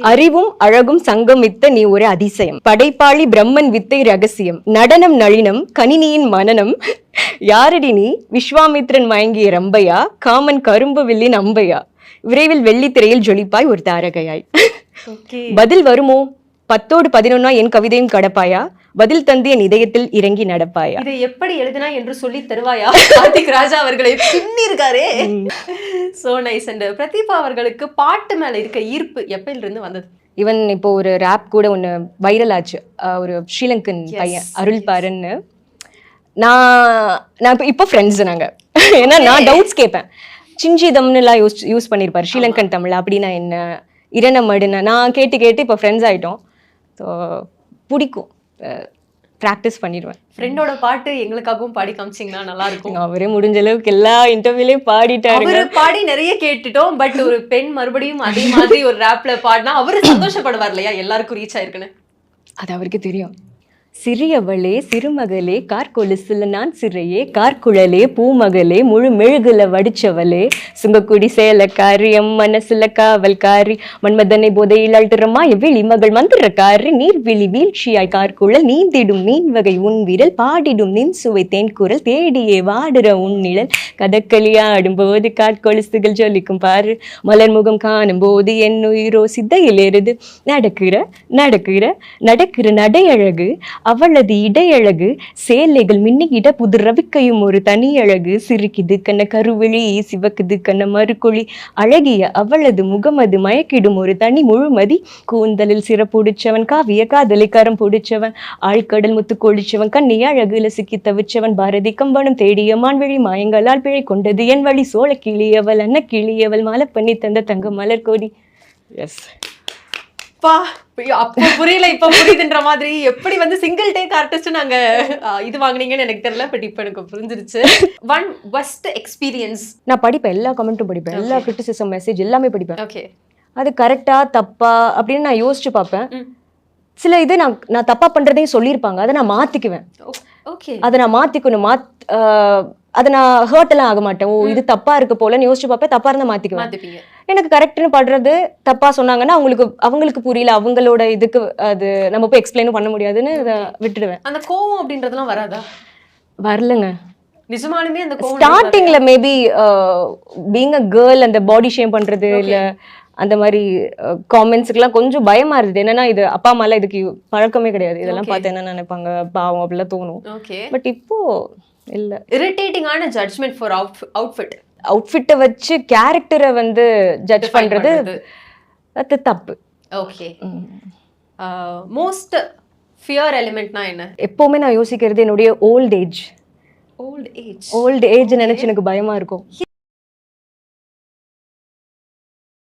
அறிவும் அழகும் சங்கமித்த நீ ஒரு அதிசயம், படைப்பாளி பிரம்மன் வித்தை ரகசியம், நடனம் நளினம் கணினியின் மனனம், யாரடி நீ விஸ்வாமித்ரன் மயங்கிய ரம்பையா, காமன் கரும்பு வில்லின் அம்பையா, விரைவில் வெள்ளித்திரையில் ஜொலிப்பாய் ஒரு தாரகையாய். பதில் வருமோ 10-11 என் கவிதையும் கடப்பாயா, பதில் தந்து என் இதயத்தில் இறங்கி நடப்பாயா. இதை எப்படி எழுதினா என்று சொல்லி தருவாயா. கார்த்திக் ராஜா அவர்களை பின்னிருக்காரே. So nice. அண்ட் பிரதீபா அவர்களுக்கு பாட்டு மேல இருக்க ஈர்ப்பு எப்பயில இருந்து வந்தது? ஈவன் இப்போ ஒரு ரேப் கூட ஒன்று வைரல் ஆச்சு, ஒரு ஸ்ரீலங்கன் பையன் அருள் பாருன்னு. நான் இப்போ ஃப்ரெண்ட்ஸ் நாங்கள். ஏன்னா நான் டவுட்ஸ் கேட்பேன். சிஞ்சிதம்னுலாம் யூஸ் பண்ணியிருப்பார் ஸ்ரீலங்கன் தமிழ், அப்படின்னா என்ன இரணமடுன்னு நான் கேட்டு இப்போ ஃப்ரெண்ட்ஸ் ஆகிட்டோம். ஸோ பிடிக்கும், ப்ராக்டிஸ் பண்ணிடுவேன். ஃப்ரெண்டோட பாட்டு எங்களுக்காகவும் பாடி காமிச்சிங்கன்னா நல்லா இருக்கும். அவரே முடிஞ்ச அளவுக்கு எல்லா இன்டர்வியூலையும் பாடிட்டாரு. பாடி நிறைய கேட்டுட்டோம். பட் ஒரு பெண் மறுபடியும் அதே மாதிரி ஒரு ரேப்ல பாடினா அவரு சந்தோஷப்படுவார் இல்லையா, எல்லாருக்கும் ரீச் ஆயிருக்குன்னு. அது அவருக்கு தெரியும். சிறியவளே சிறுமகளே கார்கொலுசுல நான் சிறையே, கார்குழலே பூமகளே முழு மெழுகுல வடிச்சவளே, சுங்கக்குடி சேலக்காரி எம் மனசுல காவல்காரி, மன்மதனை போதையில் அழ்த்துறமா எவ்விழி மகள் மந்திரக்காரி, நீர்விழி வீழ்ச்சியாய் கார்குழல் நீந்திடும் மீன் வகை உன் விரல், பாடிடும் நின் சுவை தேன்குரல் தேடியே வாடுற உன் நிழல், கதக்களியாடும் போது காட்கொலுசுகள் ஜொலிக்கும் பாரு, மலர் முகம் காணும் போது என் உயிரோ சித்தையில் ஏறுது, நடக்கிற நடக்கிற நடக்கிற நடையழகு அவளது இடையழகு, சேலைகள் மின்னிக்கிட புது ரவிக்கையும் ஒரு தனி அழகு, சிரிக்குது கண்ண கருவிழி சிவக்குது கண்ண மறுக்குழி, அழகிய அவளது முகமது மயக்கிடும் ஒரு தனி முழுமதி, கூந்தலில் சிறப்புடிச்சவன் காவிய காதலை கரம் பிடிச்சவன், ஆழ்கடல் முத்து கொளிச்சவன் கண்ணி அழகுல சிக்கி தவிச்சவன், பாரதி கம்பனம் தேடிய மான்விழி மாயங்களால் பிழை கொண்டது என் வழி, சோழ கிளியவள் அன்ன கிளியவள் மாலை பண்ணி தந்த தங்க மலர் கோடி. எஸ் அப்ப புரியல, இப்ப புரியுதுன்ற மாதிரி. எப்படி வந்து சிங்கிள் டேக் ஆர்டிஸ்ட் நாங்க இது வாங்குனீங்கன்னு எனக்கு தெரியல, பட் இப்ப எனக்கு புரிஞ்சிருச்சு. One best experience. நான் படிப்பேன், எல்லா கமெண்ட்டும் படிப்பேன், எல்லா கிரிட்டிசிசம் மெசேஜ் எல்லாமே படிப்பேன். ஓகே, அது கரெக்டா தப்பா அப்படின்னு நான் யோசிச்சு பார்ப்பேன். சில இது நான் தப்பா பண்றதையும் சொல்லியிருப்பாங்க, அதை நான் மாத்திக்குவேன். ஓகே, அதை நான் மாத்திக்கணும். அதை நான் ஹர்ட் எல்லாம் ஆக மாட்டேன். ஓ இது தப்பா இருக்கு போலன்னு யோசிச்சு பார்ப்பேன், தப்பா இருந்தா மாத்திக்குவேன். எனக்கு கரெக்ட்னு படுறது தப்பா சொன்னாங்கன்னா அவங்களுக்கு புரியல, அவங்களோட இதுக்கு அது நம்ம போய் எக்ஸ்பிளைனும் பண்ண முடியாதுன்னு அதை விட்டுடுவேன். அந்த கோவம் அப்படின்றதுலாம் வராதா? வரலங்க நிஜமாலுமே. அந்த கோவம் ஸ்டார்டிங்ல மேபி பீங் அ கேர்ள் அந்த பாடி ஷேம் பண்றது இல்ல அந்த மாதிரி காமெண்ட்ஸுக்கெல்லாம் கொஞ்சம் பயமா இருந்தது. என்னன்னா இது அப்பா அம்மாலாம் இதுக்கு பழக்கமே கிடையாது, இதெல்லாம் பார்த்து என்ன நினைப்பாங்க பாவம் அப்படிலாம் தோணும். பட் இப்போ இல்ல. இரிட்டேட்டிங்கான ஜட்ஜ்மெண்ட் ஃபார் அவுட்ஃபிட்டை வச்சு கேரக்டரை வந்து ஜட்ஜ் பண்றது அது தப்பு. ஓகே, மோஸ்ட் ஃபியர் எலிமெண்ட்னா என்ன? எப்பவுமே நான் யோசிக்கிறது என்னுடைய ஓல்ட் ஏஜ் நினைச்சு எனக்கு பயமா இருக்கும்.